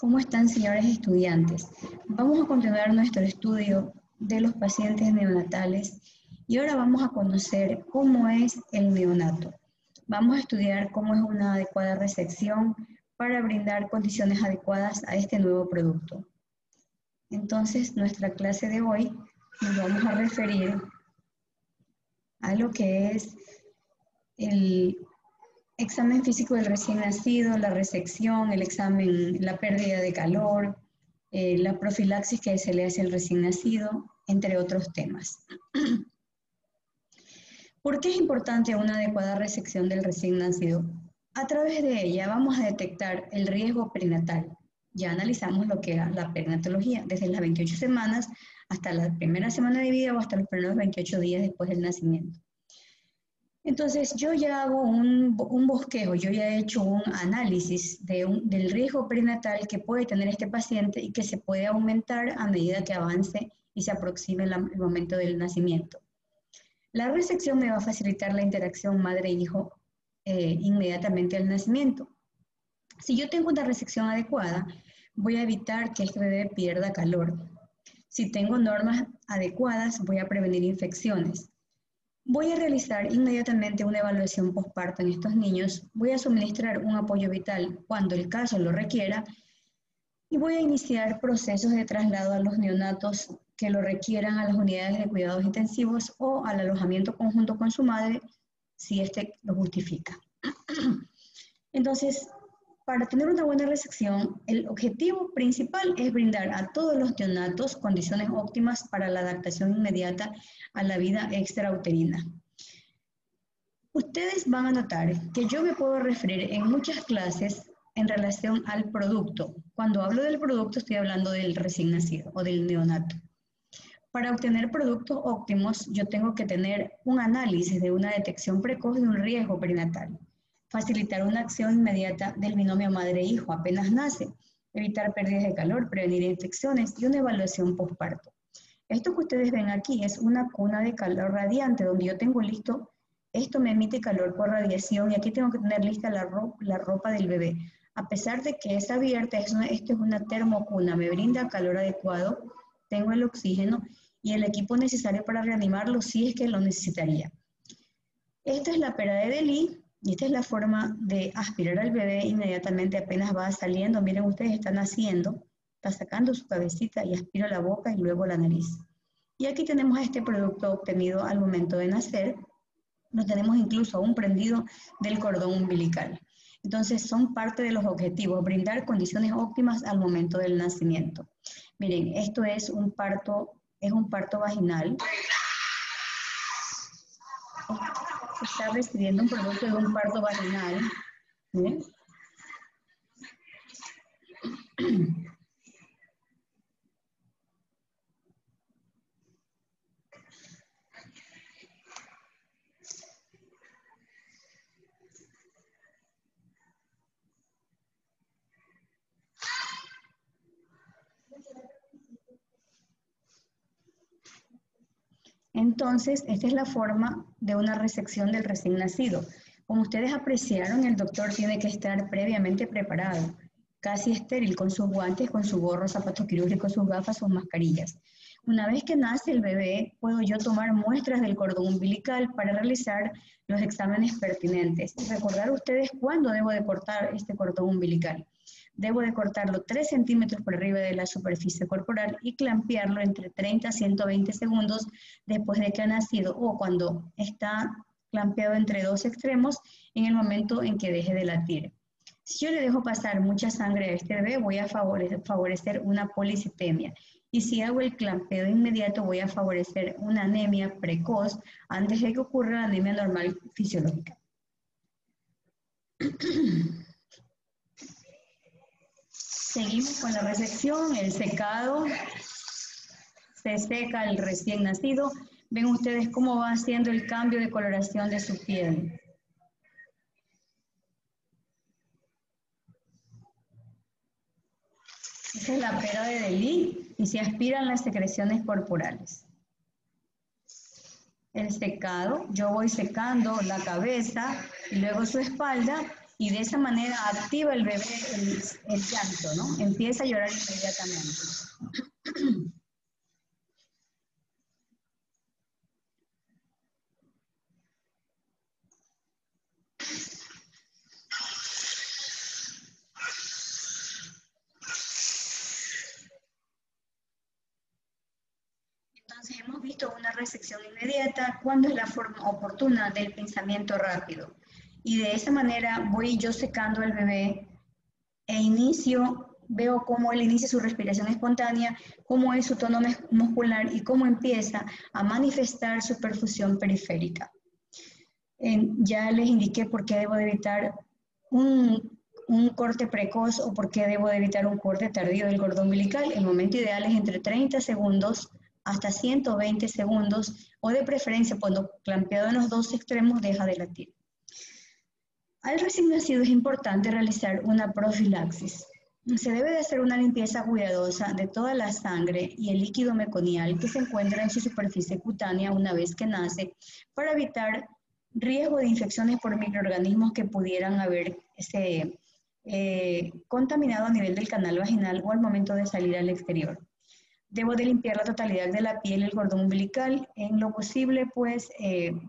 ¿Cómo están, señores estudiantes? Vamos a continuar nuestro estudio de los pacientes neonatales y ahora vamos a conocer cómo es el neonato. Vamos a estudiar cómo es una adecuada resección para brindar condiciones adecuadas a este nuevo producto. Entonces, nuestra clase de hoy nos vamos a referir a lo que es el examen físico del recién nacido, la resección, el examen, la pérdida de calor, la profilaxis que se le hace al recién nacido, entre otros temas. ¿Por qué es importante una adecuada resección del recién nacido? A través de ella vamos a detectar el riesgo perinatal. Ya analizamos lo que era la perinatología, desde las 28 semanas hasta la primera semana de vida o hasta los primeros 28 días después del nacimiento. Entonces, yo ya hago un bosquejo, yo ya he hecho un análisis del riesgo perinatal que puede tener este paciente y que se puede aumentar a medida que avance y se aproxime el momento del nacimiento. La resección me va a facilitar la interacción madre-hijo inmediatamente al nacimiento. Si yo tengo una resección adecuada, voy a evitar que este bebé pierda calor. Si tengo normas adecuadas, voy a prevenir infecciones. Voy a realizar inmediatamente una evaluación postparto en estos niños, voy a suministrar un apoyo vital cuando el caso lo requiera y voy a iniciar procesos de traslado a los neonatos que lo requieran a las unidades de cuidados intensivos o al alojamiento conjunto con su madre si éste lo justifica. Entonces, para tener una buena resección, el objetivo principal es brindar a todos los neonatos condiciones óptimas para la adaptación inmediata a la vida extrauterina. Ustedes van a notar que yo me puedo referir en muchas clases en relación al producto. Cuando hablo del producto estoy hablando del recién nacido o del neonato. Para obtener productos óptimos, yo tengo que tener un análisis de una detección precoz de un riesgo perinatal, facilitar una acción inmediata del binomio madre-hijo apenas nace, evitar pérdidas de calor, prevenir infecciones y una evaluación postparto. Esto que ustedes ven aquí es una cuna de calor radiante donde yo tengo listo, esto me emite calor por radiación y aquí tengo que tener lista la ropa del bebé. A pesar de que es abierta, esto es una termocuna, me brinda calor adecuado, tengo el oxígeno y el equipo necesario para reanimarlo si es que lo necesitaría. Esta es la pera de Delhi y esta es la forma de aspirar al bebé inmediatamente apenas va saliendo. Miren, ustedes están haciendo, está sacando su cabecita y aspira la boca y luego la nariz. Y aquí tenemos este producto obtenido al momento de nacer. Lo tenemos incluso aún prendido del cordón umbilical. Entonces son parte de los objetivos, brindar condiciones óptimas al momento del nacimiento. Miren, esto es un parto vaginal. Se está recibiendo un producto de un parto vaginal. ¿Miren? Entonces, esta es la forma de una resección del recién nacido. Como ustedes apreciaron, el doctor tiene que estar previamente preparado, casi estéril, con sus guantes, con su gorro, zapatos quirúrgicos, sus gafas, sus mascarillas. Una vez que nace el bebé, puedo yo tomar muestras del cordón umbilical para realizar los exámenes pertinentes. Y recordar ustedes cuándo debo de cortar este cordón umbilical. Debo de cortarlo 3 centímetros por arriba de la superficie corporal y clampearlo entre 30 a 120 segundos después de que ha nacido o cuando está clampeado entre 2 extremos en el momento en que deje de latir. Si yo le dejo pasar mucha sangre a este bebé, voy a favorecer una policitemia. Y si hago el clampeo inmediato, voy a favorecer una anemia precoz antes de que ocurra la anemia normal fisiológica. Seguimos con la resección, el secado. Se seca el recién nacido. Ven ustedes cómo va haciendo el cambio de coloración de su piel. Esa es la pera de Delhi y se aspiran las secreciones corporales. El secado, yo voy secando la cabeza y luego su espalda y de esa manera activa el bebé el llanto, ¿no? Empieza a llorar inmediatamente. Entonces hemos visto una recepción inmediata cuando es la forma oportuna del pensamiento rápido. Y de esa manera voy yo secando al bebé veo cómo él inicia su respiración espontánea, cómo es su tono muscular y cómo empieza a manifestar su perfusión periférica. Ya les indiqué por qué debo de evitar un corte precoz o por qué debo de evitar un corte tardío del cordón umbilical. El momento ideal es entre 30 segundos hasta 120 segundos o de preferencia cuando clampeado en los dos extremos deja de latir. Al recién nacido es importante realizar una profilaxis. Se debe de hacer una limpieza cuidadosa de toda la sangre y el líquido meconial que se encuentra en su superficie cutánea una vez que nace para evitar riesgo de infecciones por microorganismos que pudieran haberse contaminado a nivel del canal vaginal o al momento de salir al exterior. Debo de limpiar la totalidad de la piel y el cordón umbilical, en lo posible pues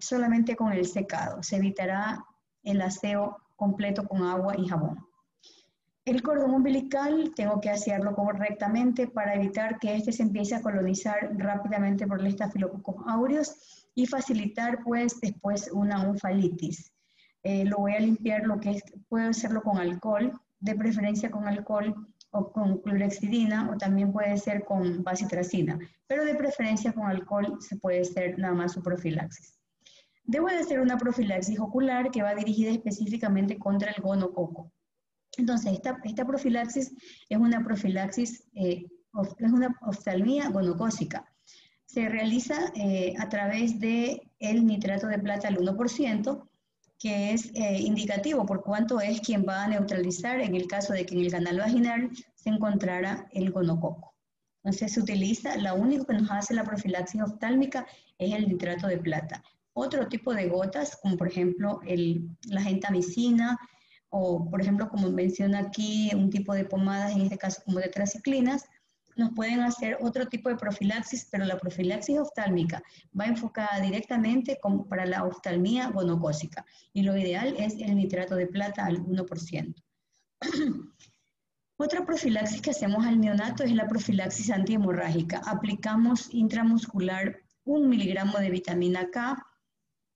solamente con el secado. Se evitará el aseo completo con agua y jabón. El cordón umbilical tengo que asearlo correctamente para evitar que este se empiece a colonizar rápidamente por el Staphylococcus aureus y facilitar pues después una onfalitis. Lo voy a limpiar puedo hacerlo con alcohol, de preferencia con alcohol o con clorhexidina o también puede ser con bacitracina, pero de preferencia con alcohol se puede hacer nada más su profilaxis. Debo de hacer una profilaxis ocular que va dirigida específicamente contra el gonococo. Entonces, esta profilaxis es una profilaxis, es una oftalmía gonocócica. Se realiza a través del nitrato de plata al 1%, que es indicativo por cuánto es quien va a neutralizar en el caso de que en el canal vaginal se encontrara el gonococo. Entonces, se utiliza, lo único que nos hace la profilaxis oftálmica es el nitrato de plata. Otro tipo de gotas, como por ejemplo la gentamicina, o por ejemplo, como menciona aquí, un tipo de pomadas, en este caso como tetraciclinas, nos pueden hacer otro tipo de profilaxis, pero la profilaxis oftálmica va enfocada directamente para la oftalmía gonocócica, y lo ideal es el nitrato de plata al 1%. Otra profilaxis que hacemos al neonato es la profilaxis antihemorrágica. Aplicamos intramuscular 1 miligramo de vitamina K,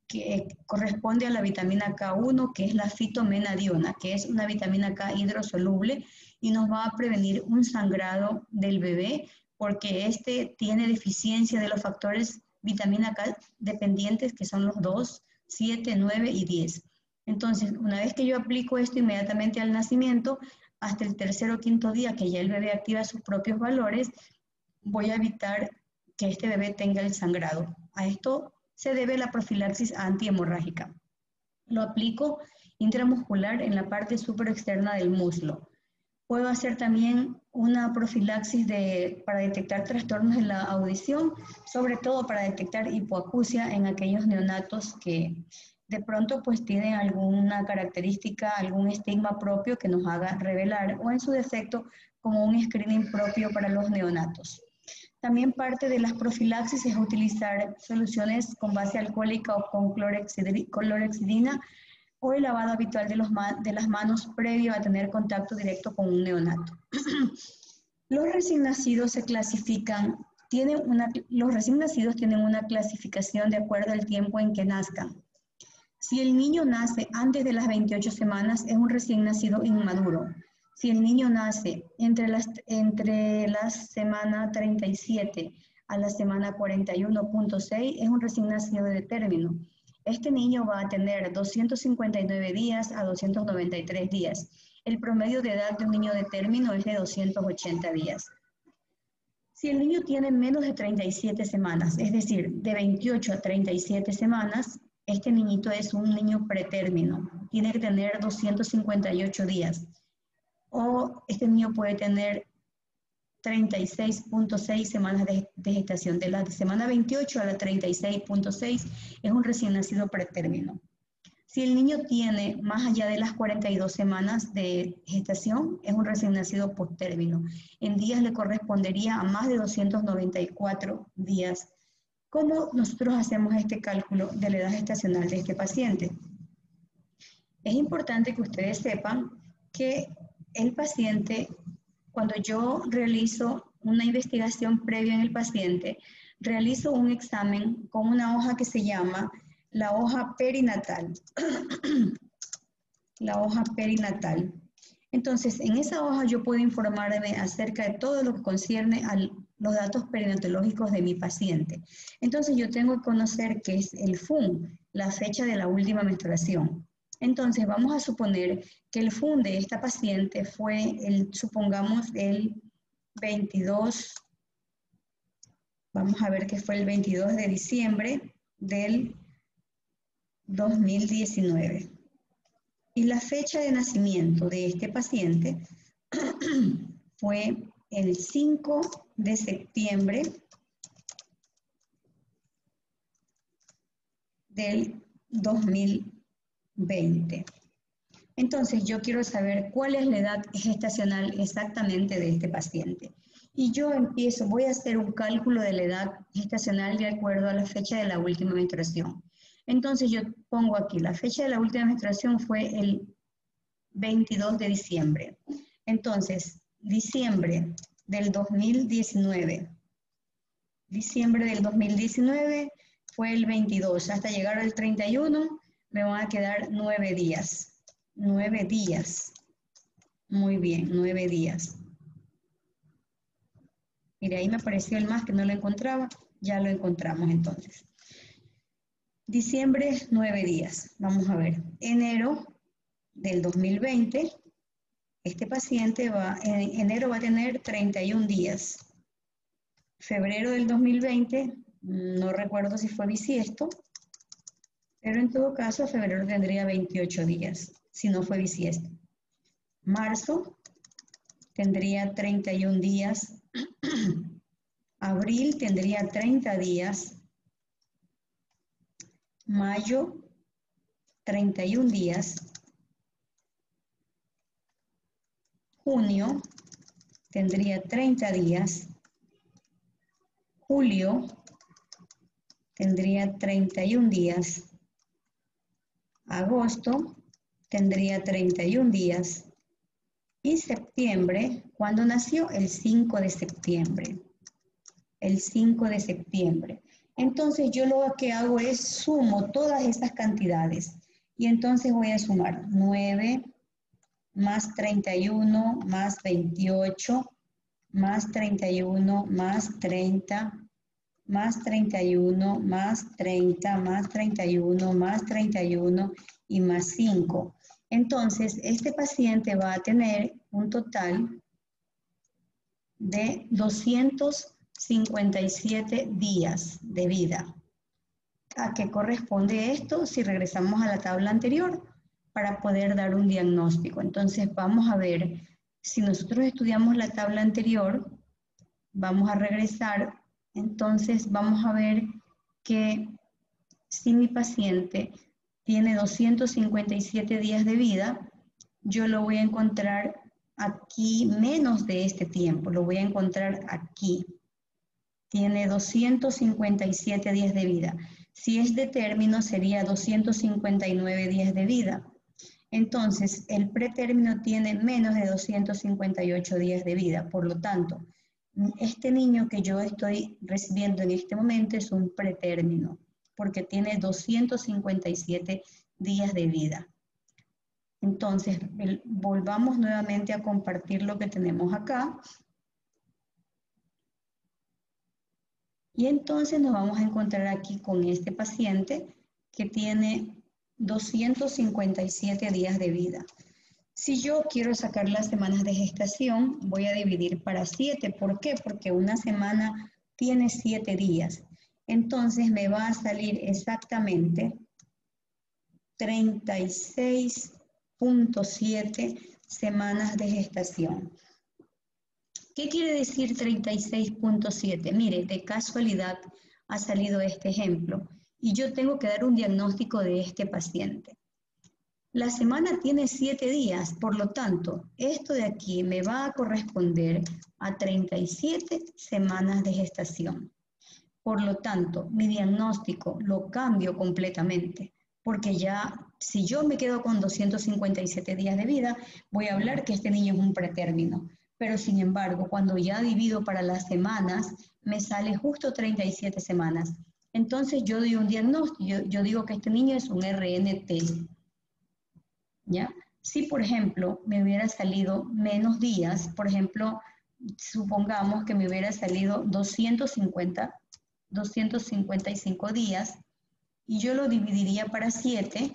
que corresponde a la vitamina K1, que es la fitomenadiona, que es una vitamina K hidrosoluble y nos va a prevenir un sangrado del bebé porque este tiene deficiencia de los factores vitamina K dependientes, que son los 2, 7, 9 y 10. Entonces, una vez que yo aplico esto inmediatamente al nacimiento, hasta el tercer o quinto día que ya el bebé activa sus propios valores, voy a evitar que este bebé tenga el sangrado. A esto se debe la profilaxis antihemorrágica. Lo aplico intramuscular en la parte superexterna del muslo. Puedo hacer también una profilaxis para detectar trastornos en la audición, sobre todo para detectar hipoacusia en aquellos neonatos que de pronto pues tienen alguna característica, algún estigma propio que nos haga revelar, o en su defecto como un screening propio para los neonatos. También parte de las profilaxis es utilizar soluciones con base alcohólica o con clorhexidina o el lavado habitual de las manos previo a tener contacto directo con un neonato. Los recién nacidos se clasifican, los recién nacidos tienen una clasificación de acuerdo al tiempo en que nazcan. Si el niño nace antes de las 28 semanas, es un recién nacido inmaduro. Si el niño nace entre la semana 37 a la semana 41.6, es un recién nacido de término. Este niño va a tener 259 días a 293 días. El promedio de edad de un niño de término es de 280 días. Si el niño tiene menos de 37 semanas, es decir, de 28 a 37 semanas, este niñito es un niño pretérmino. Tiene que tener 258 días. O este niño puede tener 36.6 semanas de gestación. De la semana 28 a la 36.6 es un recién nacido pretérmino. Si el niño tiene más allá de las 42 semanas de gestación, es un recién nacido por término. En días le correspondería a más de 294 días. ¿Cómo nosotros hacemos este cálculo de la edad gestacional de este paciente? Es importante que ustedes sepan que el paciente, cuando yo realizo una investigación previa en el paciente, realizo un examen con una hoja que se llama la hoja perinatal. La hoja perinatal. Entonces, en esa hoja yo puedo informarme acerca de todo lo que concierne a los datos perinatológicos de mi paciente. Entonces, yo tengo que conocer qué es el FUN, la fecha de la última menstruación. Entonces, vamos a suponer que el FUN de esta paciente fue, supongamos, el 22, vamos a ver que fue el 22 de diciembre del 2019. Y la fecha de nacimiento de este paciente fue el 5 de septiembre del 2020. Entonces, yo quiero saber cuál es la edad gestacional exactamente de este paciente. Y yo voy a hacer un cálculo de la edad gestacional de acuerdo a la fecha de la última menstruación. Entonces, yo pongo aquí, la fecha de la última menstruación fue el 22 de diciembre. Entonces, diciembre del 2019. Diciembre del 2019 fue el 22. Hasta llegar al 31 me van a quedar 9 días. 9 días. Muy bien, 9 días. Mire, ahí me apareció el más que no lo encontraba. Ya lo encontramos entonces. Diciembre, 9 días. Vamos a ver. Enero del 2020. Este paciente en enero va a tener 31 días. Febrero del 2020, no recuerdo si fue bisiesto, pero en todo caso febrero tendría 28 días, si no fue bisiesto. Marzo tendría 31 días. Abril tendría 30 días. Mayo, 31 días. Junio tendría 30 días. Julio tendría 31 días. Agosto tendría 31 días. Y septiembre, ¿cuándo nació? El 5 de septiembre. El 5 de septiembre. Entonces yo lo que hago es sumo todas estas cantidades. Y entonces voy a sumar 9 más 31 más 28 más 31 más 30 más 31 más 30 más 31 más 31 y más 5. Entonces, este paciente va a tener un total de 257 días de vida. ¿A qué corresponde esto? Si regresamos a la tabla anterior para poder dar un diagnóstico. Entonces, vamos a ver, si nosotros estudiamos la tabla anterior, vamos a regresar. Entonces, vamos a ver que si mi paciente tiene 257 días de vida, yo lo voy a encontrar aquí menos de este tiempo, lo voy a encontrar aquí. Tiene 257 días de vida. Si es de término, sería 259 días de vida. Entonces, el pretérmino tiene menos de 258 días de vida. Por lo tanto, este niño que yo estoy recibiendo en este momento es un pretérmino, porque tiene 257 días de vida. Entonces, volvamos nuevamente a compartir lo que tenemos acá. Y entonces nos vamos a encontrar aquí con este paciente que tiene 257 días de vida. Si yo quiero sacar las semanas de gestación, voy a dividir para 7. ¿Por qué? Porque una semana tiene 7 días. Entonces me va a salir exactamente 36.7 semanas de gestación. ¿Qué quiere decir 36.7? Mire, de casualidad ha salido este ejemplo y yo tengo que dar un diagnóstico de este paciente. La semana tiene 7 días, por lo tanto, esto de aquí me va a corresponder a 37 semanas de gestación. Por lo tanto, mi diagnóstico lo cambio completamente, porque ya si yo me quedo con 257 días de vida, voy a hablar que este niño es un pretérmino. Pero sin embargo, cuando ya divido para las semanas, me sale justo 37 semanas. Entonces yo doy un diagnóstico, yo digo que este niño es un RNT. ¿Ya? Si, por ejemplo, me hubiera salido menos días, por ejemplo, supongamos que me hubiera salido 255 días y yo lo dividiría para 7,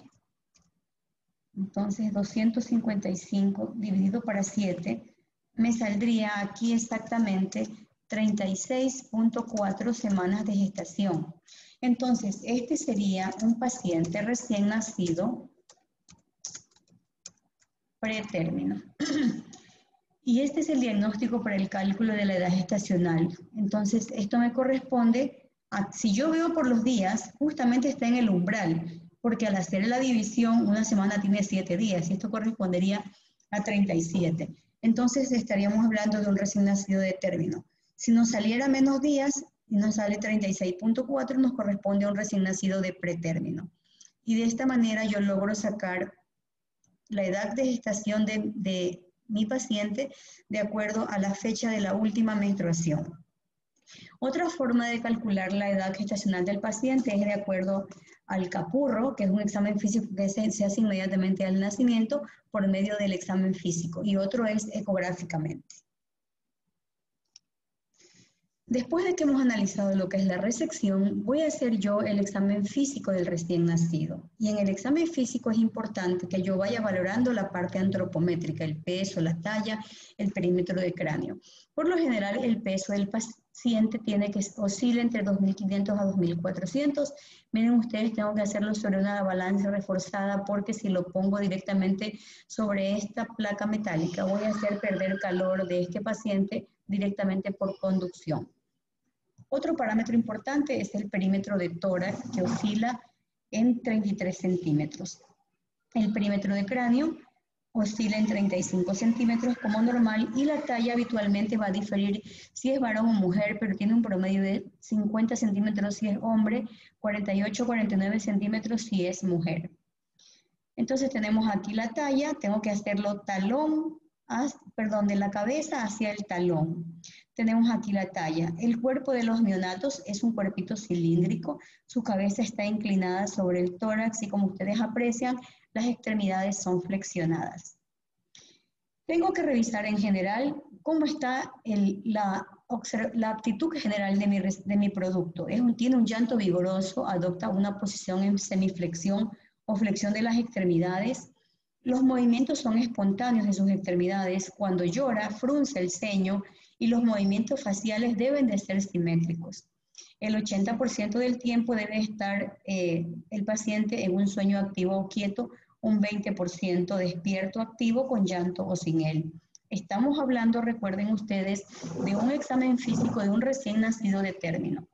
entonces 255 dividido para 7, me saldría aquí exactamente 36.4 semanas de gestación. Entonces, este sería un paciente recién nacido pretérmino. Y este es el diagnóstico para el cálculo de la edad gestacional. Entonces, esto me corresponde a, si yo veo por los días, justamente está en el umbral, porque al hacer la división, una semana tiene 7 días, y esto correspondería a 37. Entonces, estaríamos hablando de un recién nacido de término. Si nos saliera menos días, y nos sale 36.4, nos corresponde a un recién nacido de pretérmino. Y de esta manera yo logro sacar la edad de gestación de mi paciente de acuerdo a la fecha de la última menstruación. Otra forma de calcular la edad gestacional del paciente es de acuerdo al capurro, que es un examen físico que se hace inmediatamente al nacimiento por medio del examen físico, y otro es ecográficamente. Después de que hemos analizado lo que es la resección, voy a hacer yo el examen físico del recién nacido. Y en el examen físico es importante que yo vaya valorando la parte antropométrica, el peso, la talla, el perímetro de cráneo. Por lo general, el peso del paciente tiene que oscilar entre 2.500 a 2.400. Miren ustedes, tengo que hacerlo sobre una balanza reforzada porque si lo pongo directamente sobre esta placa metálica, voy a hacer perder calor de este paciente directamente por conducción. Otro parámetro importante es el perímetro de tórax, que oscila en 33 centímetros. El perímetro de cráneo oscila en 35 centímetros como normal y la talla habitualmente va a diferir si es varón o mujer, pero tiene un promedio de 50 centímetros si es hombre, 48-49 centímetros si es mujer. Entonces tenemos aquí la talla, tengo que hacerlo talón, de la cabeza hacia el talón. Tenemos aquí la talla. El cuerpo de los neonatos es un cuerpito cilíndrico, su cabeza está inclinada sobre el tórax y como ustedes aprecian, las extremidades son flexionadas. Tengo que revisar en general cómo está la aptitud general de mi producto. Tiene un llanto vigoroso, adopta una posición en semiflexión o flexión de las extremidades. Los movimientos son espontáneos de sus extremidades. Cuando llora, frunce el ceño y los movimientos faciales deben de ser simétricos. El 80% del tiempo debe estar el paciente en un sueño activo o quieto, un 20% despierto activo con llanto o sin él. Estamos hablando, recuerden ustedes, de un examen físico de un recién nacido de término.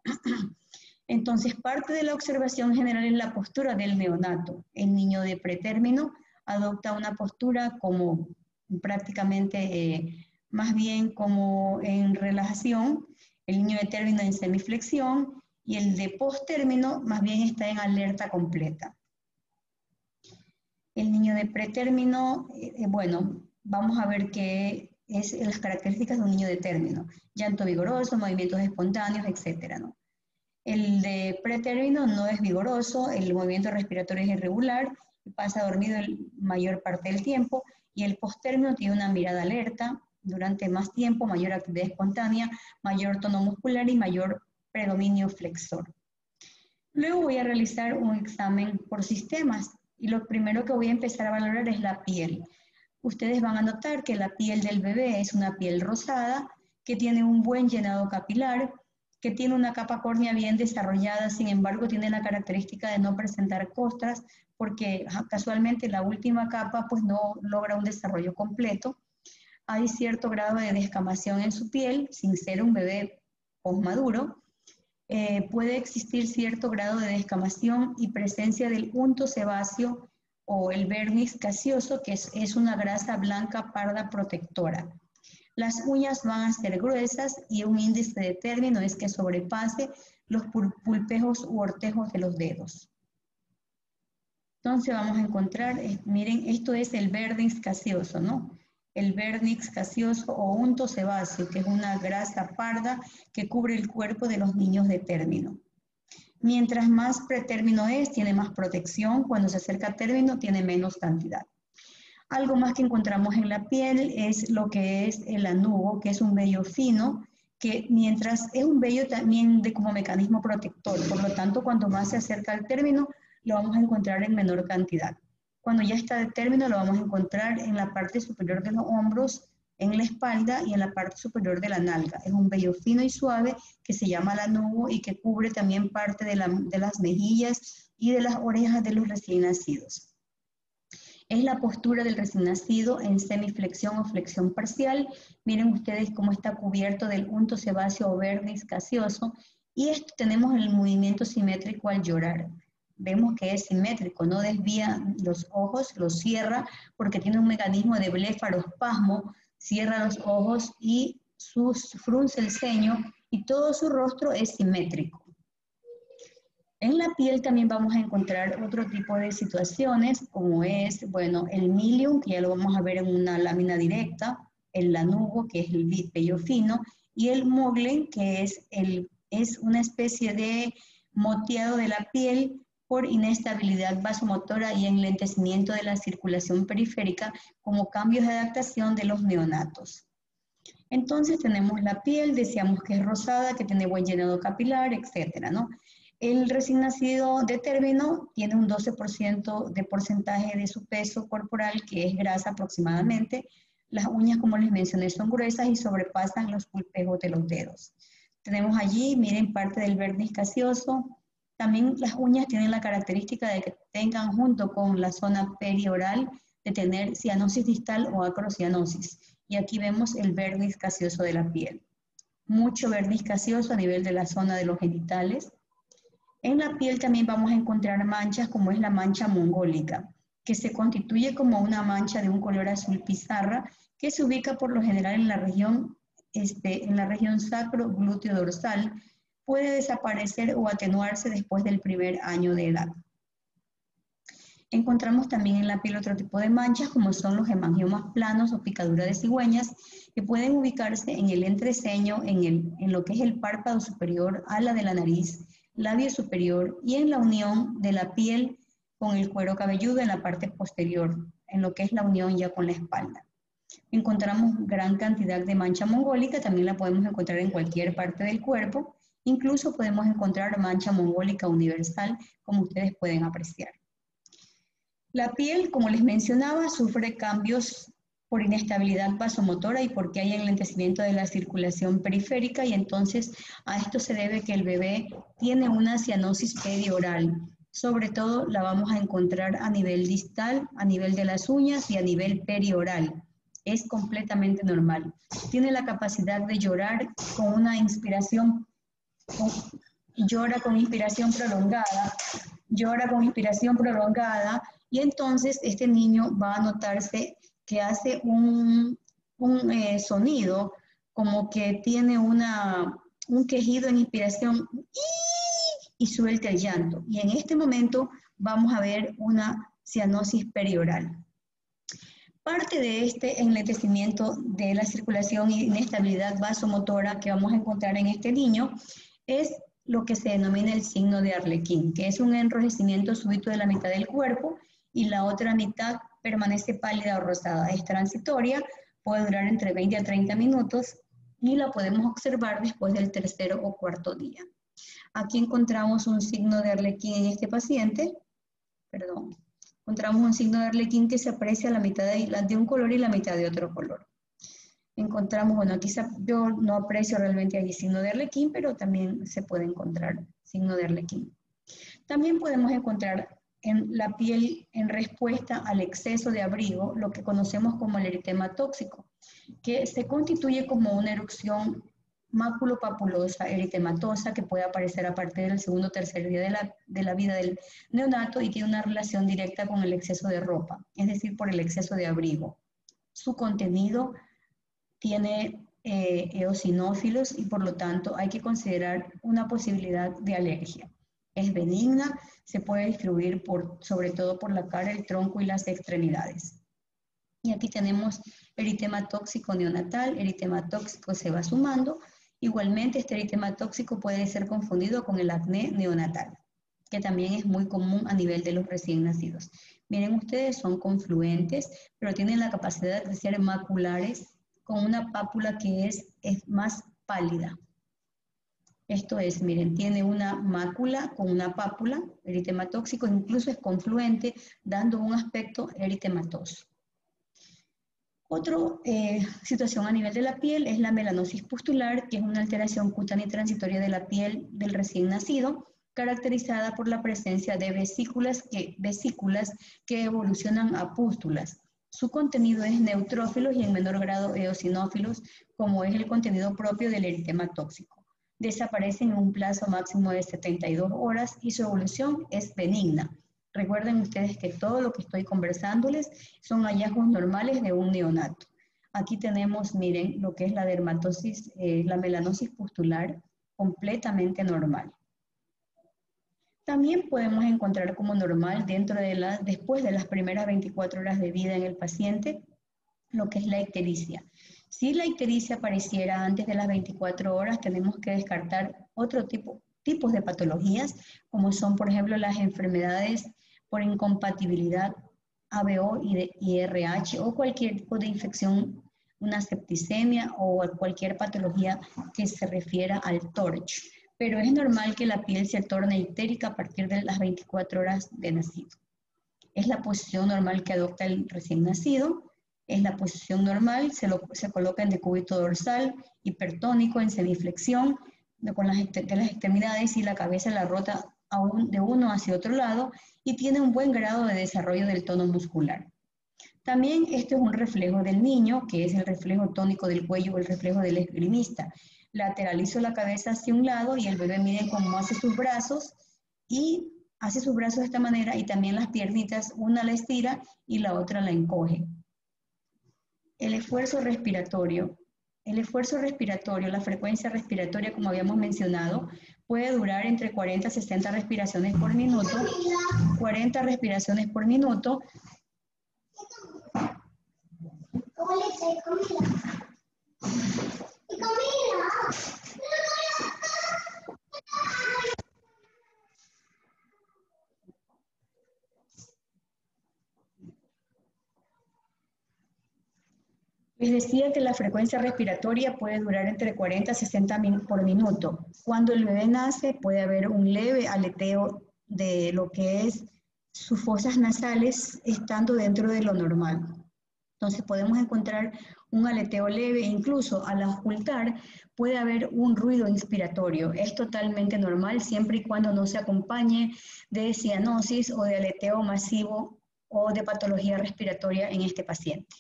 Entonces, parte de la observación general es la postura del neonato. El niño de pretérmino adopta una postura como prácticamente, más bien como en relajación, el niño de término en semiflexión y el de posttérmino más bien está en alerta completa. El niño de pretérmino, bueno, vamos a ver qué es las características de un niño de término. Llanto vigoroso, movimientos espontáneos, etcétera, ¿no? El de pretérmino no es vigoroso, el movimiento respiratorio es irregular, pasa dormido la mayor parte del tiempo, y el posttérmino tiene una mirada alerta durante más tiempo, mayor actividad espontánea, mayor tono muscular y mayor predominio flexor. Luego voy a realizar un examen por sistemas, y lo primero que voy a empezar a valorar es la piel. Ustedes van a notar que la piel del bebé es una piel rosada, que tiene un buen llenado capilar, que tiene una capa córnea bien desarrollada, sin embargo tiene la característica de no presentar costras, porque casualmente la última capa pues no logra un desarrollo completo. Hay cierto grado de descamación en su piel, sin ser un bebé posmaduro. Puede existir cierto grado de descamación y presencia del unto sebáceo o el vernix caseoso, que es una grasa blanca parda protectora. Las uñas van a ser gruesas y un índice de término es que sobrepase los pulpejos u ortejos de los dedos. Entonces vamos a encontrar, miren, esto es el vernix caseoso, ¿no? El vernix caseoso o unto sebáceo, que es una grasa parda que cubre el cuerpo de los niños de término. Mientras más pretérmino es, tiene más protección. Cuando se acerca a término, tiene menos cantidad. Algo más que encontramos en la piel es lo que es el lanugo, que es un vello fino, que mientras es un vello también como mecanismo protector. Por lo tanto, cuando más se acerca al término, lo vamos a encontrar en menor cantidad. Cuando ya está de término, lo vamos a encontrar en la parte superior de los hombros, en la espalda y en la parte superior de la nalga. Es un vello fino y suave que se llama lanugo y que cubre también parte de las mejillas y de las orejas de los recién nacidos. Es la postura del recién nacido en semiflexión o flexión parcial. Miren ustedes cómo está cubierto del unto sebáceo o vernix caseoso. Y esto tenemos el movimiento simétrico al llorar. Vemos que es simétrico, no desvía los ojos, los cierra porque tiene un mecanismo de blefarospasmo, cierra los ojos y frunce el ceño y todo su rostro es simétrico. En la piel también vamos a encontrar otro tipo de situaciones, como es, bueno, el milium, que ya lo vamos a ver en una lámina directa, el lanugo, que es el vello fino, y el moglen, que es una especie de moteado de la piel por inestabilidad vasomotora y enlentecimiento de la circulación periférica como cambios de adaptación de los neonatos. Entonces tenemos la piel, decíamos que es rosada, que tiene buen llenado capilar, etcétera, ¿no? El recién nacido de término tiene un 12% de porcentaje de su peso corporal, que es grasa aproximadamente. Las uñas, como les mencioné, son gruesas y sobrepasan los pulpejos de los dedos. Tenemos allí, miren, parte del vernix caseoso. También las uñas tienen la característica de que tengan junto con la zona perioral de tener cianosis distal o acrocianosis. Y aquí vemos el vernix caseoso de la piel. Mucho vernix caseoso a nivel de la zona de los genitales. En la piel también vamos a encontrar manchas como es la mancha mongólica, que se constituye como una mancha de un color azul pizarra que se ubica por lo general en la región sacro glúteo dorsal. Puede desaparecer o atenuarse después del primer año de edad. Encontramos también en la piel otro tipo de manchas como son los hemangiomas planos o picadura de cigüeñas que pueden ubicarse en el entreceño, en lo que es el párpado superior, ala de la nariz, labio superior y en la unión de la piel con el cuero cabelludo en la parte posterior, en lo que es la unión ya con la espalda. Encontramos gran cantidad de mancha mongólica, también la podemos encontrar en cualquier parte del cuerpo, incluso podemos encontrar mancha mongólica universal, como ustedes pueden apreciar. La piel, como les mencionaba, sufre cambios por inestabilidad vasomotora y porque hay enlentecimiento de la circulación periférica y entonces a esto se debe que el bebé tiene una cianosis perioral. Sobre todo la vamos a encontrar a nivel distal, a nivel de las uñas y a nivel perioral. Es completamente normal. Tiene la capacidad de llorar con una inspiración, llora con inspiración prolongada, y entonces este niño va a notarse que hace un sonido como que tiene un quejido en inspiración y suelta el llanto. Y en este momento vamos a ver una cianosis perioral. Parte de este enlentecimiento de la circulación y inestabilidad vasomotora que vamos a encontrar en este niño es lo que se denomina el signo de Arlequín, que es un enrojecimiento súbito de la mitad del cuerpo y la otra mitad permanece pálida o rosada. Es transitoria, puede durar entre 20 a 30 minutos y la podemos observar después del tercero o cuarto día. Aquí encontramos un signo de Arlequín en este paciente, encontramos un signo de Arlequín que se aprecia la mitad de un color y la mitad de otro color. Encontramos, bueno, aquí yo no aprecio realmente el signo de Arlequín, pero también se puede encontrar signo de Arlequín. También podemos encontrar en la piel en respuesta al exceso de abrigo lo que conocemos como el eritema tóxico, que se constituye como una erupción maculopapulosa eritematosa que puede aparecer a partir del segundo o tercer día de la vida del neonato y tiene una relación directa con el exceso de ropa, es decir, por el exceso de abrigo. Su contenido tiene eosinófilos y por lo tanto hay que considerar una posibilidad de alergia. Es benigna, se puede distribuir sobre todo por la cara, el tronco y las extremidades. Y aquí tenemos eritema tóxico neonatal, eritema tóxico se va sumando. Igualmente este eritema tóxico puede ser confundido con el acné neonatal, que también es muy común a nivel de los recién nacidos. Miren ustedes, son confluentes, pero tienen la capacidad de ser maculares con una pápula que es más pálida. Esto es, miren, tiene una mácula con una pápula, eritema tóxico, incluso es confluente, dando un aspecto eritematoso. Otra situación a nivel de la piel es la melanosis pustular, que es una alteración cutánea transitoria de la piel del recién nacido, caracterizada por la presencia de vesículas que evolucionan a pústulas. Su contenido es neutrófilos y en menor grado eosinófilos, como es el contenido propio del eritema tóxico. Desaparecen en un plazo máximo de 72 horas y su evolución es benigna. Recuerden ustedes que todo lo que estoy conversándoles son hallazgos normales de un neonato. Aquí tenemos, miren, lo que es la dermatosis, la melanosis pustular, completamente normal. También podemos encontrar como normal después de las primeras 24 horas de vida en el paciente, lo que es la ictericia. Si la ictericia apareciera antes de las 24 horas, tenemos que descartar tipos de patologías, como son, por ejemplo, las enfermedades por incompatibilidad ABO y RH o cualquier tipo de infección, una septicemia o cualquier patología que se refiera al TORCH. Pero es normal que la piel se torne ictérica a partir de las 24 horas de nacido. Es la posición normal que adopta el recién nacido. Es la posición normal, se coloca en decúbito dorsal, hipertónico, en semiflexión, de las extremidades y la cabeza la rota de uno hacia otro lado y tiene un buen grado de desarrollo del tono muscular. También esto es un reflejo del niño, que es el reflejo tónico del cuello o el reflejo del esgrimista. Lateralizo la cabeza hacia un lado y el bebé miren cómo hace sus brazos y hace sus brazos de esta manera y también las piernitas, una la estira y la otra la encoge. El esfuerzo respiratorio, la frecuencia respiratoria, como habíamos mencionado, puede durar entre 40 a 60 respiraciones por minuto, 40 respiraciones por minuto. Les decía que la frecuencia respiratoria puede durar entre 40 a 60 por minuto. Cuando el bebé nace puede haber un leve aleteo de lo que es sus fosas nasales estando dentro de lo normal. Entonces podemos encontrar un aleteo leve, incluso al auscultar puede haber un ruido inspiratorio. Es totalmente normal siempre y cuando no se acompañe de cianosis o de aleteo masivo o de patología respiratoria en este paciente.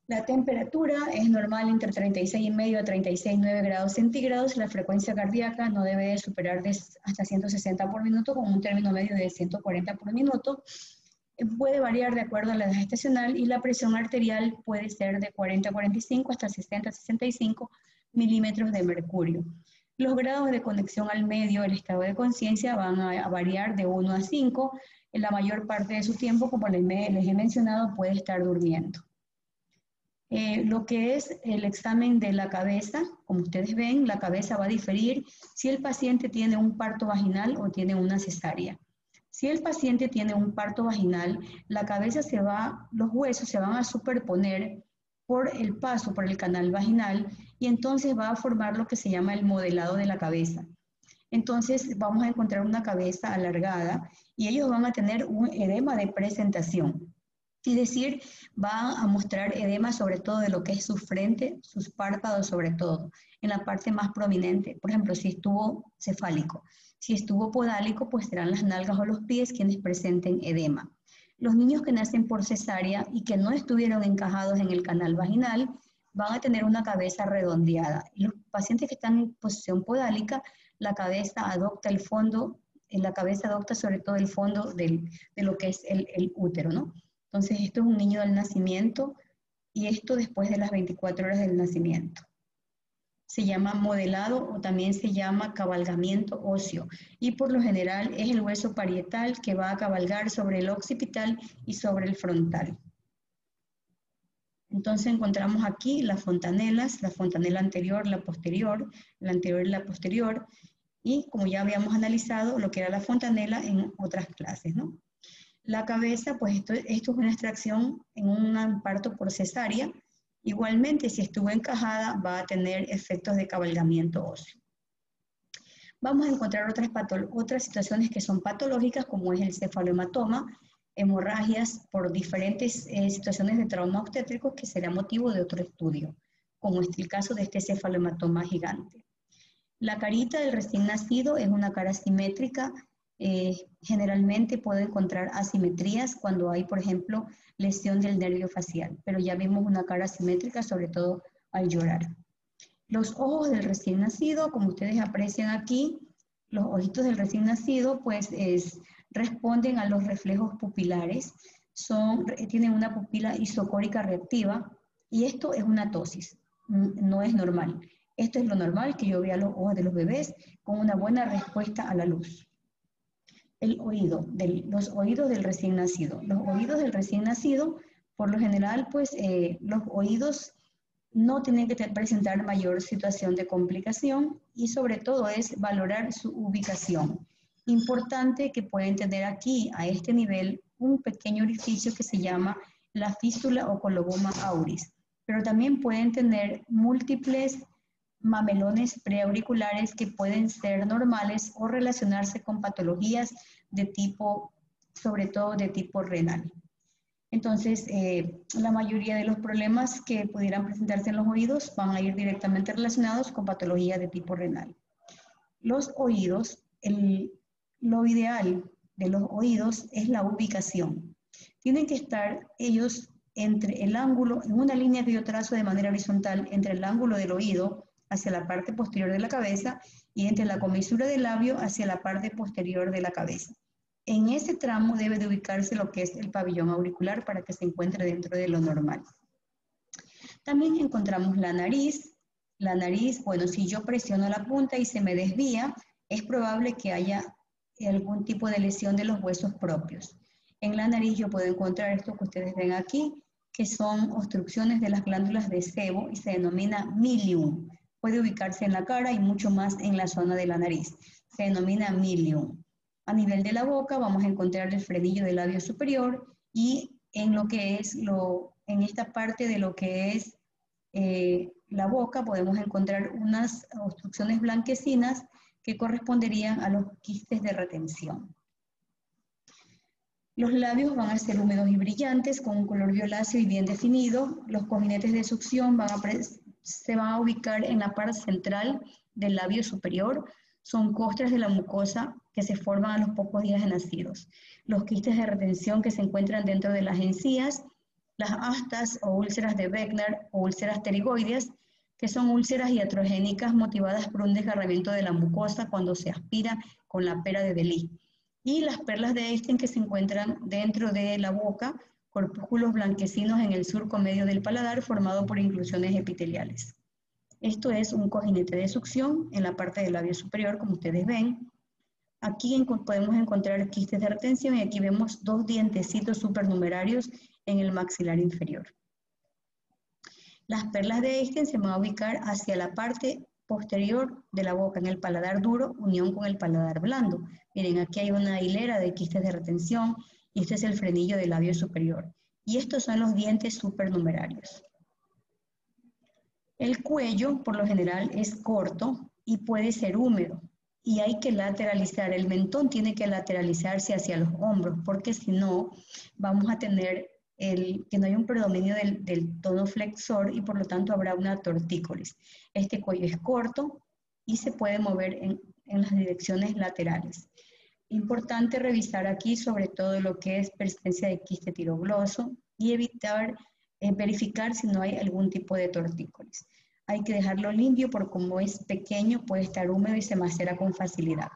La temperatura es normal entre 36,5 a 36,9 grados centígrados. La frecuencia cardíaca no debe superar hasta 160 por minuto con un término medio de 140 por minuto. Puede variar de acuerdo a la edad gestacional y la presión arterial puede ser de 40 a 45 hasta 60 a 65 milímetros de mercurio. Los grados de conexión al medio, el estado de conciencia, van a variar de 1 a 5. En la mayor parte de su tiempo, como les he mencionado, puede estar durmiendo. Lo que es el examen de la cabeza, como ustedes ven, la cabeza va a diferir si el paciente tiene un parto vaginal o tiene una cesárea. Si el paciente tiene un parto vaginal, la cabeza los huesos se van a superponer por el paso por el canal vaginal y entonces va a formar lo que se llama el modelado de la cabeza. Entonces vamos a encontrar una cabeza alargada y ellos van a tener un edema de presentación. Es decir, va a mostrar edema sobre todo de lo que es su frente, sus párpados sobre todo, en la parte más prominente. Por ejemplo, si estuvo cefálico. Si estuvo podálico, pues serán las nalgas o los pies quienes presenten edema. Los niños que nacen por cesárea y que no estuvieron encajados en el canal vaginal van a tener una cabeza redondeada. Y los pacientes que están en posición podálica, la cabeza adopta el fondo, la cabeza adopta sobre todo el fondo de lo que es el útero, ¿no? Entonces, esto es un niño del nacimiento y esto después de las 24 horas del nacimiento. Se llama modelado o también se llama cabalgamiento óseo y por lo general es el hueso parietal que va a cabalgar sobre el occipital y sobre el frontal. Entonces encontramos aquí las fontanelas, la fontanela anterior, la posterior, la anterior y la posterior, y como ya habíamos analizado lo que era la fontanela en otras clases, ¿no? La cabeza, pues esto es una extracción en un parto por cesárea. Igualmente, si estuvo encajada, va a tener efectos de cabalgamiento óseo. Vamos a encontrar otras situaciones que son patológicas, como es el cefalohematoma, hemorragias por diferentes situaciones de trauma obstétrico que será motivo de otro estudio, como es el caso de este cefalohematoma gigante. La carita del recién nacido es una cara simétrica. Generalmente puede encontrar asimetrías cuando hay, por ejemplo, lesión del nervio facial, pero ya vimos una cara simétrica, sobre todo al llorar. Los ojos del recién nacido, como ustedes aprecian aquí, los ojitos del recién nacido, pues responden a los reflejos pupilares, tienen una pupila isocórica reactiva y esto es una tosis, no es normal. Esto es lo normal, que yo vea los ojos de los bebés con una buena respuesta a la luz. Los oídos del recién nacido. Los oídos del recién nacido, por lo general, pues los oídos no tienen que presentar mayor situación de complicación y sobre todo es valorar su ubicación. Importante que pueden tener aquí, a este nivel, un pequeño orificio que se llama la fístula o coloboma auris, pero también pueden tener múltiples mamelones preauriculares que pueden ser normales o relacionarse con patologías de tipo, sobre todo de tipo renal. Entonces, la mayoría de los problemas que pudieran presentarse en los oídos van a ir directamente relacionados con patologías de tipo renal. Los oídos, lo ideal de los oídos es la ubicación. Tienen que estar ellos entre el ángulo, en una línea que yo trazo de manera horizontal, entre el ángulo del oído hacia la parte posterior de la cabeza y entre la comisura del labio hacia la parte posterior de la cabeza. En ese tramo debe de ubicarse lo que es el pabellón auricular para que se encuentre dentro de lo normal. También encontramos la nariz. La nariz, bueno, si yo presiono la punta y se me desvía, es probable que haya algún tipo de lesión de los huesos propios. En la nariz yo puedo encontrar esto que ustedes ven aquí, que son obstrucciones de las glándulas de sebo y se denomina milium. Puede ubicarse en la cara y mucho más en la zona de la nariz. Se denomina milium. A nivel de la boca vamos a encontrar el frenillo del labio superior y en lo que es en esta parte de lo que es la boca podemos encontrar unas obstrucciones blanquecinas que corresponderían a los quistes de retención. Los labios van a ser húmedos y brillantes con un color violáceo y bien definido. Los cojinetes de succión se van a ubicar en la parte central del labio superior. Son costras de la mucosa que se forman a los pocos días de nacidos. Los quistes de retención que se encuentran dentro de las encías, las astas o úlceras de Beckner o úlceras pterigoides, que son úlceras iatrogénicas motivadas por un desgarramiento de la mucosa cuando se aspira con la pera de Delí. Y las perlas de Einstein que se encuentran dentro de la boca, corpúsculos blanquecinos en el surco medio del paladar formado por inclusiones epiteliales. Esto es un cojinete de succión en la parte del labio superior, como ustedes ven. Aquí podemos encontrar quistes de retención y aquí vemos dos dientecitos supernumerarios en el maxilar inferior. Las perlas de Einstein se van a ubicar hacia la parte posterior de la boca, en el paladar duro, unión con el paladar blando. Miren, aquí hay una hilera de quistes de retención y este es el frenillo del labio superior. Y estos son los dientes supernumerarios. El cuello, por lo general, es corto y puede ser húmedo. Y hay que lateralizar, el mentón tiene que lateralizarse hacia los hombros, porque si no, vamos a tener que no hay un predominio del tono flexor y por lo tanto habrá una tortícolis. Este cuello es corto y se puede mover en las direcciones laterales. Importante revisar aquí sobre todo lo que es persistencia de quiste tirogloso y evitar verificar si no hay algún tipo de tortícolis. Hay que dejarlo limpio porque como es pequeño puede estar húmedo y se macera con facilidad.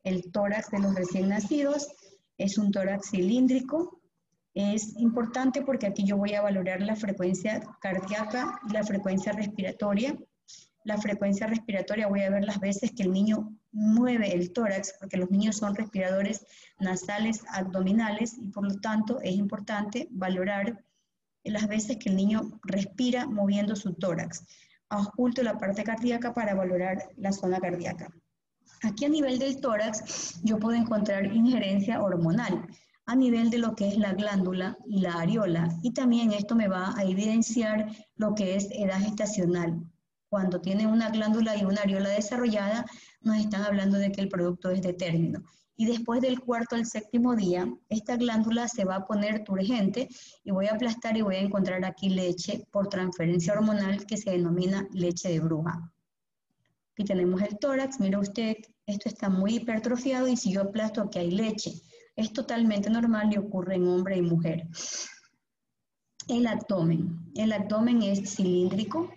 El tórax de los recién nacidos es un tórax cilíndrico. Es importante porque aquí yo voy a valorar la frecuencia cardíaca y la frecuencia respiratoria. La frecuencia respiratoria voy a ver las veces que el niño mueve el tórax, porque los niños son respiradores nasales abdominales y por lo tanto es importante valorar las veces que el niño respira moviendo su tórax. Oculto la parte cardíaca para valorar la zona cardíaca. Aquí a nivel del tórax yo puedo encontrar injerencia hormonal a nivel de lo que es la glándula y la areola, y también esto me va a evidenciar lo que es edad gestacional. Cuando tiene una glándula y una areola desarrollada, nos están hablando de que el producto es de término. Y después del cuarto al séptimo día, esta glándula se va a poner turgente y voy a aplastar y voy a encontrar aquí leche por transferencia hormonal que se denomina leche de bruja. Aquí tenemos el tórax, mira usted, esto está muy hipertrofiado y si yo aplasto aquí hay leche. Es totalmente normal y ocurre en hombre y mujer. El abdomen es cilíndrico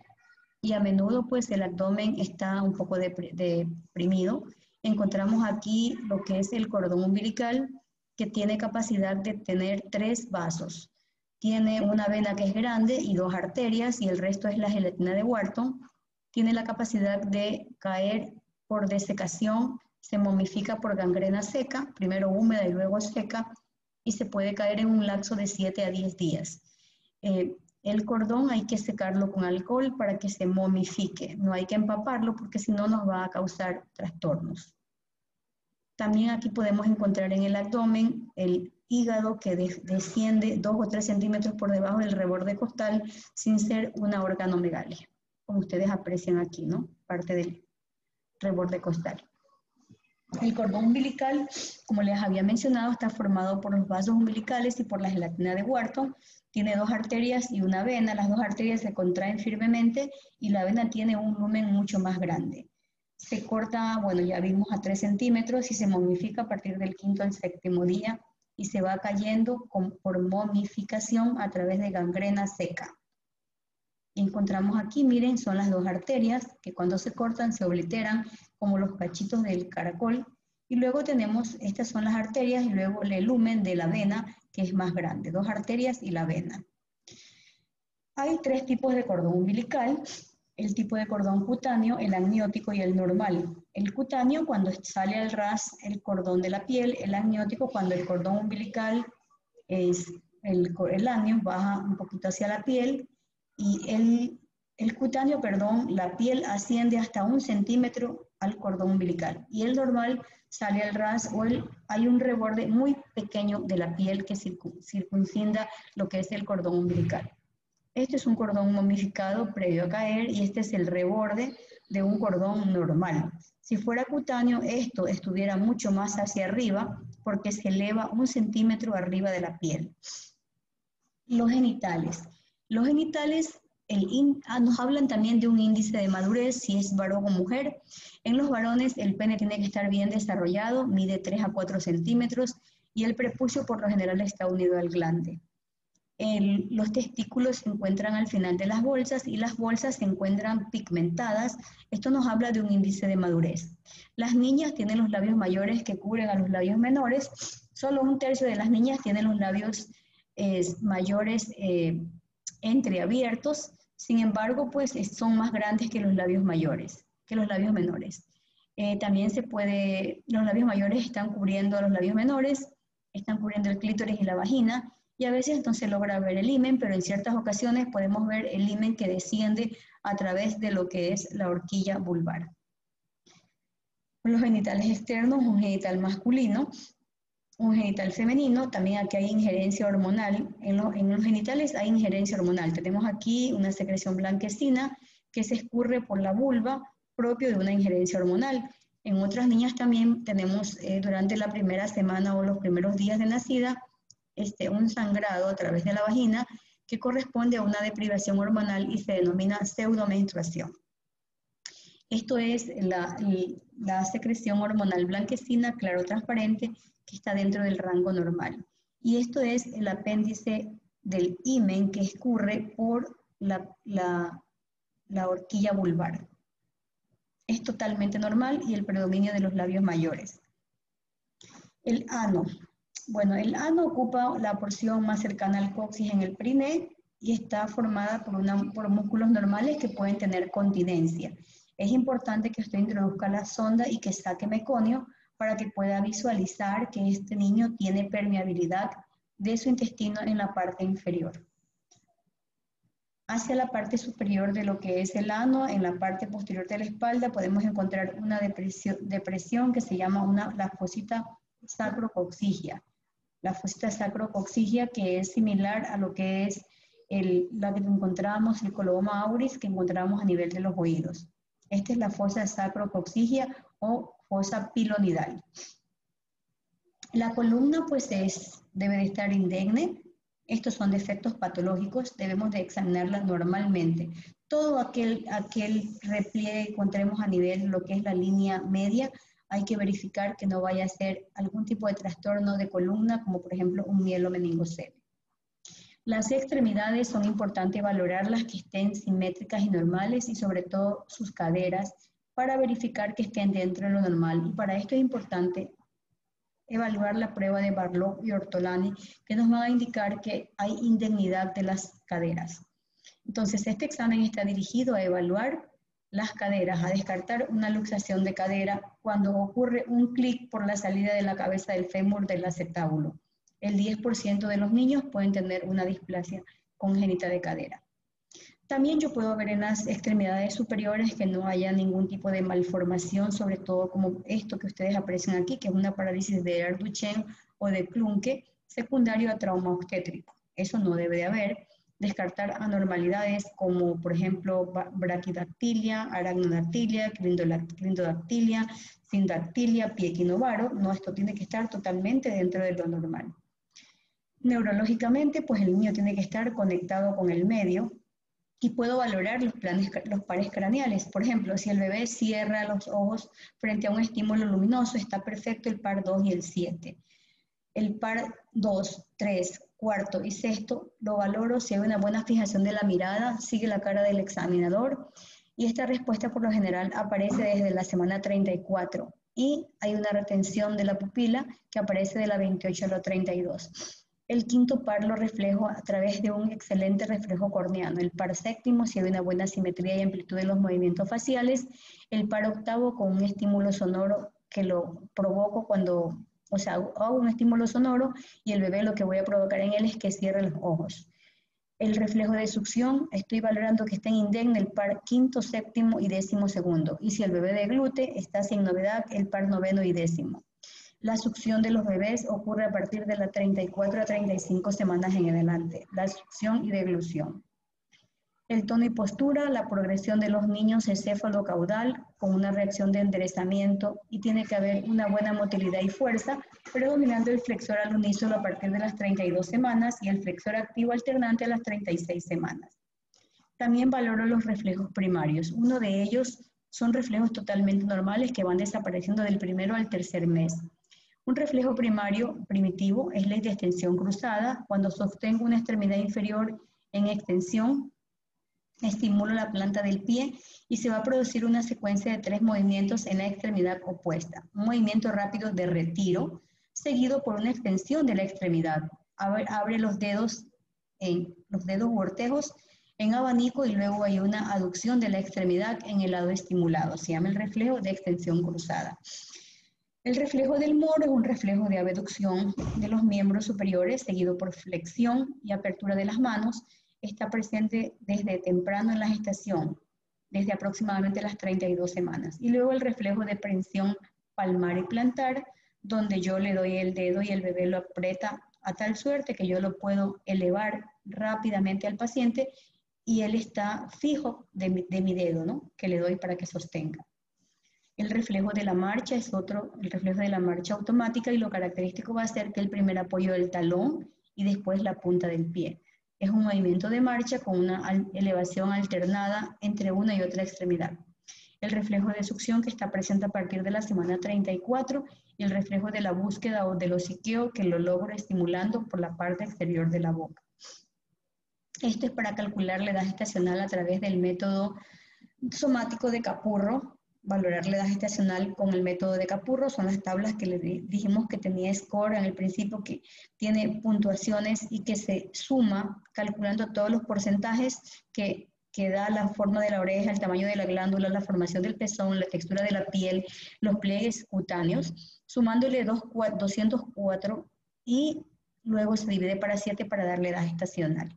y a menudo pues el abdomen está un poco deprimido. Encontramos aquí lo que es el cordón umbilical que tiene capacidad de tener 3 vasos. Tiene una vena que es grande y 2 arterias y el resto es la gelatina de Wharton. Tiene la capacidad de caer por desecación, se momifica por gangrena seca, primero húmeda y luego seca, y se puede caer en un lapso de 7 a 10 días. El cordón hay que secarlo con alcohol para que se momifique, no hay que empaparlo porque si no nos va a causar trastornos. También aquí podemos encontrar en el abdomen el hígado que desciende 2 o 3 centímetros por debajo del reborde costal sin ser una organomegalia, como ustedes aprecian aquí, ¿no? Parte del reborde costal. El cordón umbilical, como les había mencionado, está formado por los vasos umbilicales y por la gelatina de Wharton. Tiene 2 arterias y una vena. Las 2 arterias se contraen firmemente y la vena tiene un lumen mucho más grande. Se corta, bueno, ya vimos a 3 centímetros y se momifica a partir del 5º al 7º día y se va cayendo por momificación a través de gangrena seca. Encontramos aquí, miren, son las 2 arterias que cuando se cortan se obliteran como los cachitos del caracol. Y luego tenemos, estas son las arterias y luego el lumen de la vena que es más grande, 2 arterias y la vena. Hay 3 tipos de cordón umbilical, el tipo de cordón cutáneo, el amniótico y el normal. El cutáneo cuando sale al ras el cordón de la piel, el amniótico cuando el cordón umbilical es el amnio baja un poquito hacia la piel y el cutáneo, perdón, la piel asciende hasta 1 centímetro al cordón umbilical y el normal sale al ras o hay un reborde muy pequeño de la piel que circuncinda lo que es el cordón umbilical. Este es un cordón momificado previo a caer y este es el reborde de un cordón normal. Si fuera cutáneo, esto estuviera mucho más hacia arriba porque se eleva 1 centímetro arriba de la piel. Los genitales. Los genitales nos hablan también de un índice de madurez, si es varón o mujer. En los varones el pene tiene que estar bien desarrollado, mide 3 a 4 centímetros y el prepucio por lo general está unido al glande. Los testículos se encuentran al final de las bolsas y las bolsas se encuentran pigmentadas. Esto nos habla de un índice de madurez. Las niñas tienen los labios mayores que cubren a los labios menores. Solo 1/3 de las niñas tienen los labios mayores entreabiertos. Sin embargo, pues son más grandes que los labios mayores, que los labios menores. También los labios mayores están cubriendo a los labios menores, están cubriendo el clítoris y la vagina. Y a veces no se logra ver el himen, pero en ciertas ocasiones podemos ver el himen que desciende a través de lo que es la horquilla vulvar. Los genitales externos, un genital masculino, un genital femenino, también aquí hay injerencia hormonal. En los genitales hay injerencia hormonal. Tenemos aquí una secreción blanquecina que se escurre por la vulva, propio de una injerencia hormonal. En otras niñas también tenemos durante la primera semana o los primeros días de nacida, un sangrado a través de la vagina que corresponde a una deprivación hormonal y se denomina pseudomenstruación. Esto es la secreción hormonal blanquecina, claro transparente, que está dentro del rango normal. Y esto es el apéndice del himen que escurre por la horquilla vulvar. Es totalmente normal y el predominio de los labios mayores. El ano. Bueno, el ano ocupa la porción más cercana al coxis en el periné y está formada por músculos normales que pueden tener continencia. Es importante que usted introduzca la sonda y que saque meconio para que pueda visualizar que este niño tiene permeabilidad de su intestino en la parte inferior. Hacia la parte superior de lo que es el ano, en la parte posterior de la espalda, podemos encontrar una depresión que se llama la fosita sacrocoxigia. La fosita sacrocoxigia, que es similar a lo que es la que encontramos, el coloboma auris, que encontramos a nivel de los oídos. Esta es la fosa sacrocoxigia o fosa pilonidal. La columna pues debe de estar indemne. Estos son defectos patológicos, debemos de examinarla normalmente. Todo aquel repliegue que encontremos a nivel de lo que es la línea media, hay que verificar que no vaya a ser algún tipo de trastorno de columna, como por ejemplo un mielomeningocele. Las extremidades son importantes valorarlas, que estén simétricas y normales, y sobre todo sus caderas, para verificar que estén dentro de lo normal. Y para esto es importante evaluar la prueba de Barlow y Ortolani, que nos va a indicar que hay indemnidad de las caderas. Entonces, este examen está dirigido a evaluar las caderas, a descartar una luxación de cadera cuando ocurre un clic por la salida de la cabeza del fémur del acetábulo. El 10% de los niños pueden tener una displasia congénita de cadera. También yo puedo ver en las extremidades superiores que no haya ningún tipo de malformación, sobre todo como esto que ustedes aprecian aquí, que es una parálisis de Ehlers-Danlos o de Klunke, secundario a trauma obstétrico. Eso no debe de haber. Descartar anormalidades como, por ejemplo, braquidactilia, aracnodactilia, clinodactilia, sindactilia, pie equinovaro. No, esto tiene que estar totalmente dentro de lo normal. Neurológicamente, pues el niño tiene que estar conectado con el medio, y puedo valorar los pares craneales. Por ejemplo, si el bebé cierra los ojos frente a un estímulo luminoso, está perfecto el par 2 y el 7. El par 2, 3, cuarto y sexto lo valoro si hay una buena fijación de la mirada, sigue la cara del examinador, y esta respuesta por lo general aparece desde la semana 34 y hay una retención de la pupila que aparece de la 28 a la 32. El quinto par lo reflejo a través de un excelente reflejo corneano. El par séptimo, si hay una buena simetría y amplitud de los movimientos faciales. El par octavo con un estímulo sonoro que lo provoco cuando, o sea, hago un estímulo sonoro y el bebé lo que voy a provocar en él es que cierre los ojos. El reflejo de succión, estoy valorando que estén indemne el par quinto, séptimo y décimo segundo. Y si el bebé deglute, está sin novedad el par noveno y décimo. La succión de los bebés ocurre a partir de las 34 a 35 semanas en adelante, la succión y deglución. El tono y postura, la progresión de los niños es céfalo-caudal con una reacción de enderezamiento y tiene que haber una buena motilidad y fuerza, predominando el flexor al unísono a partir de las 32 semanas y el flexor activo alternante a las 36 semanas. También valoro los reflejos primarios. Uno de ellos son reflejos totalmente normales que van desapareciendo del primero al tercer mes. Un reflejo primario primitivo es ley de extensión cruzada. Cuando sostengo una extremidad inferior en extensión, estimulo la planta del pie y se va a producir una secuencia de 3 movimientos en la extremidad opuesta. Un movimiento rápido de retiro, seguido por una extensión de la extremidad. Abre los dedos vortejos en abanico y luego hay una aducción de la extremidad en el lado estimulado. Se llama el reflejo de extensión cruzada. El reflejo del moro es un reflejo de abducción de los miembros superiores, seguido por flexión y apertura de las manos. Está presente desde temprano en la gestación, desde aproximadamente las 32 semanas. Y luego el reflejo de prensión palmar y plantar, donde yo le doy el dedo y el bebé lo aprieta a tal suerte que yo lo puedo elevar rápidamente al paciente y él está fijo de mi dedo, ¿no?, que le doy para que sostenga. El reflejo de la marcha es el reflejo de la marcha automática, y lo característico va a ser que el primer apoyo del talón y después la punta del pie. Es un movimiento de marcha con una elevación alternada entre una y otra extremidad. El reflejo de succión, que está presente a partir de la semana 34, y el reflejo de la búsqueda o del hociqueo, que lo logro estimulando por la parte exterior de la boca. Esto es para calcular la edad gestacional a través del método somático de Capurro. Valorar la edad gestacional con el método de Capurro son las tablas que les dijimos que tenía score en el principio, que tiene puntuaciones y que se suma calculando todos los porcentajes que da la forma de la oreja, el tamaño de la glándula, la formación del pezón, la textura de la piel, los pliegues cutáneos, sumándole 204 y luego se divide para 7 para darle edad gestacional.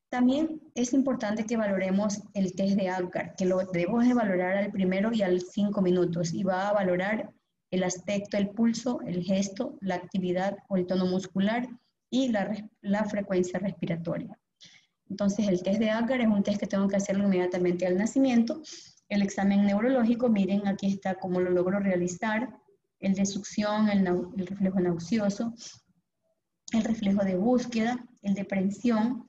También es importante que valoremos el test de Apgar, que lo debemos de valorar al primero y al 5 minutos, y va a valorar el aspecto, el pulso, el gesto, la actividad o el tono muscular y la frecuencia respiratoria. Entonces, el test de Apgar es un test que tengo que hacerlo inmediatamente al nacimiento. El examen neurológico, miren, aquí está cómo lo logro realizar. El de succión, el reflejo nauseoso, el reflejo de búsqueda, el de prensión,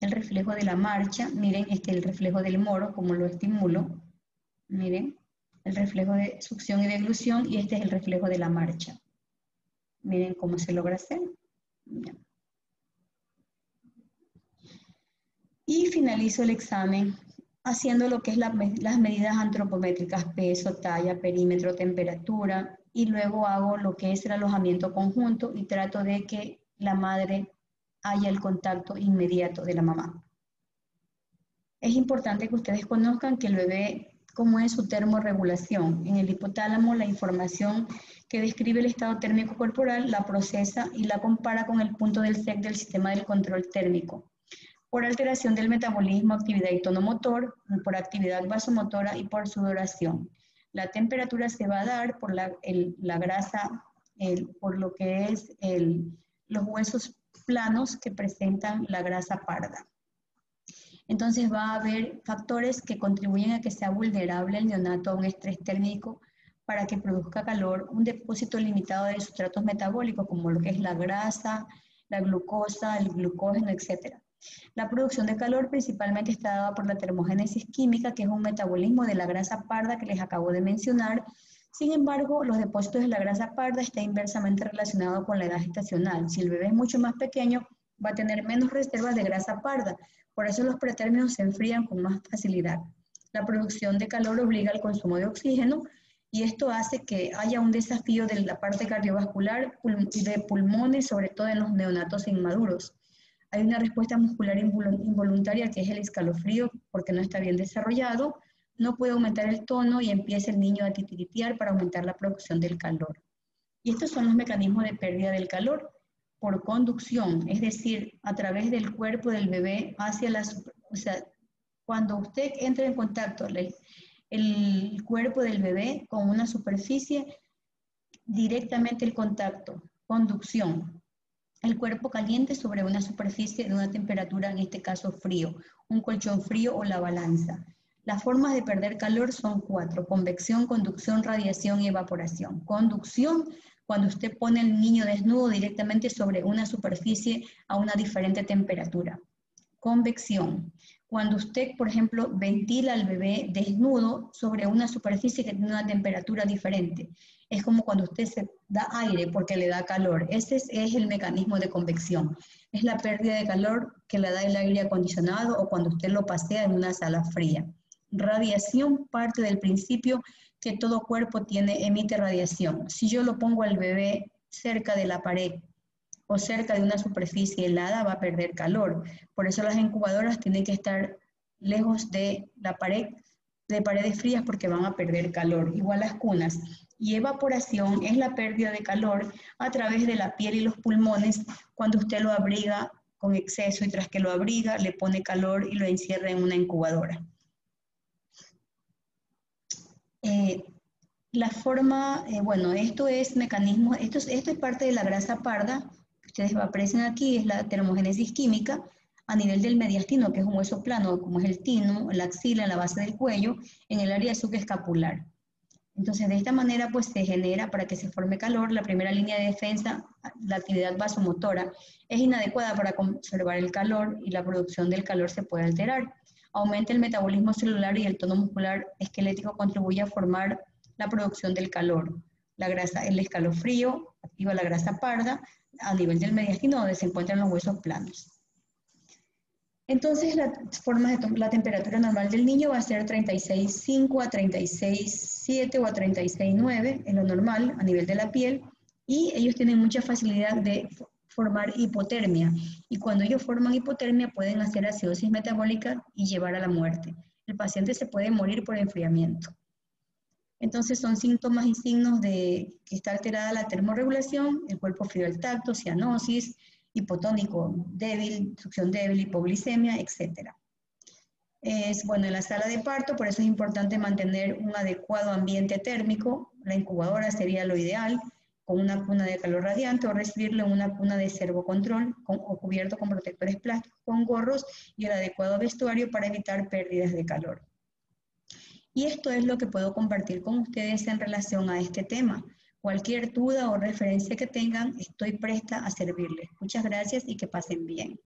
el reflejo de la marcha. Miren, el reflejo del moro, como lo estimulo. Miren, el reflejo de succión y deglución, y este es el reflejo de la marcha. Miren cómo se logra hacer. Bien. Y finalizo el examen haciendo lo que es las medidas antropométricas, peso, talla, perímetro, temperatura, y luego hago lo que es el alojamiento conjunto y trato de que la madre haya el contacto inmediato de la mamá. Es importante que ustedes conozcan que el bebé, cómo es su termorregulación. En el hipotálamo, la información que describe el estado térmico corporal la procesa y la compara con el punto del SEC del sistema del control térmico, por alteración del metabolismo, actividad y tono motor, por actividad vasomotora y por sudoración. La temperatura se va a dar por la grasa, por lo que es los huesos planos que presentan la grasa parda. Entonces va a haber factores que contribuyen a que sea vulnerable el neonato a un estrés térmico para que produzca calor, un depósito limitado de sustratos metabólicos como lo que es la grasa, la glucosa, el glucógeno, etc. La producción de calor principalmente está dada por la termogénesis química, que es un metabolismo de la grasa parda que les acabo de mencionar. Sin embargo, los depósitos de la grasa parda están inversamente relacionados con la edad gestacional. Si el bebé es mucho más pequeño, va a tener menos reservas de grasa parda. Por eso los pretérminos se enfrían con más facilidad. La producción de calor obliga al consumo de oxígeno y esto hace que haya un desafío de la parte cardiovascular y de pulmones, sobre todo en los neonatos inmaduros. Hay una respuesta muscular involuntaria que es el escalofrío porque no está bien desarrollado, no puede aumentar el tono y empieza el niño a titiritear para aumentar la producción del calor. Y estos son los mecanismos de pérdida del calor por conducción, es decir, a través del cuerpo del bebé hacia la, o sea, cuando usted entra en contacto el cuerpo del bebé con una superficie, directamente el contacto, conducción. El cuerpo caliente sobre una superficie de una temperatura, en este caso frío, un colchón frío o la balanza. Las formas de perder calor son 4: convección, conducción, radiación y evaporación. Conducción, cuando usted pone al niño desnudo directamente sobre una superficie a una diferente temperatura. Convección, cuando usted, por ejemplo, ventila al bebé desnudo sobre una superficie que tiene una temperatura diferente. Es como cuando usted se da aire porque le da calor. Ese es el mecanismo de convección. Es la pérdida de calor que le da el aire acondicionado o cuando usted lo pasea en una sala fría. Radiación parte del principio que todo cuerpo emite radiación. Si yo lo pongo al bebé cerca de la pared o cerca de una superficie helada, va a perder calor. Por eso las incubadoras tienen que estar lejos de la pared, de paredes frías, porque van a perder calor. Igual las cunas. Y evaporación es la pérdida de calor a través de la piel y los pulmones cuando usted lo abriga con exceso y tras que lo abriga le pone calor y lo encierra en una incubadora. La forma, bueno, esto es mecanismo, esto es parte de la grasa parda. Ustedes aprecian aquí, es la termogénesis química a nivel del mediastino, que es un hueso plano, como es el timo, la axila, la base del cuello, en el área subescapular. Entonces, de esta manera, pues se genera, para que se forme calor, la primera línea de defensa, la actividad vasomotora, es inadecuada para conservar el calor y la producción del calor se puede alterar. Aumenta el metabolismo celular y el tono muscular esquelético contribuye a formar la producción del calor. La grasa, el escalofrío activa la grasa parda a nivel del mediastino donde se encuentran los huesos planos. Entonces, la temperatura normal del niño va a ser 36,5 a 36,7 o a 36,9, es lo normal a nivel de la piel, y ellos tienen mucha facilidad de formar hipotermia. Y cuando ellos forman hipotermia pueden hacer acidosis metabólica y llevar a la muerte. El paciente se puede morir por enfriamiento. Entonces son síntomas y signos de que está alterada la termorregulación, el cuerpo frío al tacto, cianosis, hipotónico débil, succión débil, hipoglicemia, etc. Bueno, en la sala de parto, por eso es importante mantener un adecuado ambiente térmico. La incubadora sería lo ideal, con una cuna de calor radiante o recibirlo en una cuna de servocontrol o cubierto con protectores plásticos con gorros y el adecuado vestuario para evitar pérdidas de calor. Y esto es lo que puedo compartir con ustedes en relación a este tema. Cualquier duda o referencia que tengan, estoy presta a servirles. Muchas gracias y que pasen bien.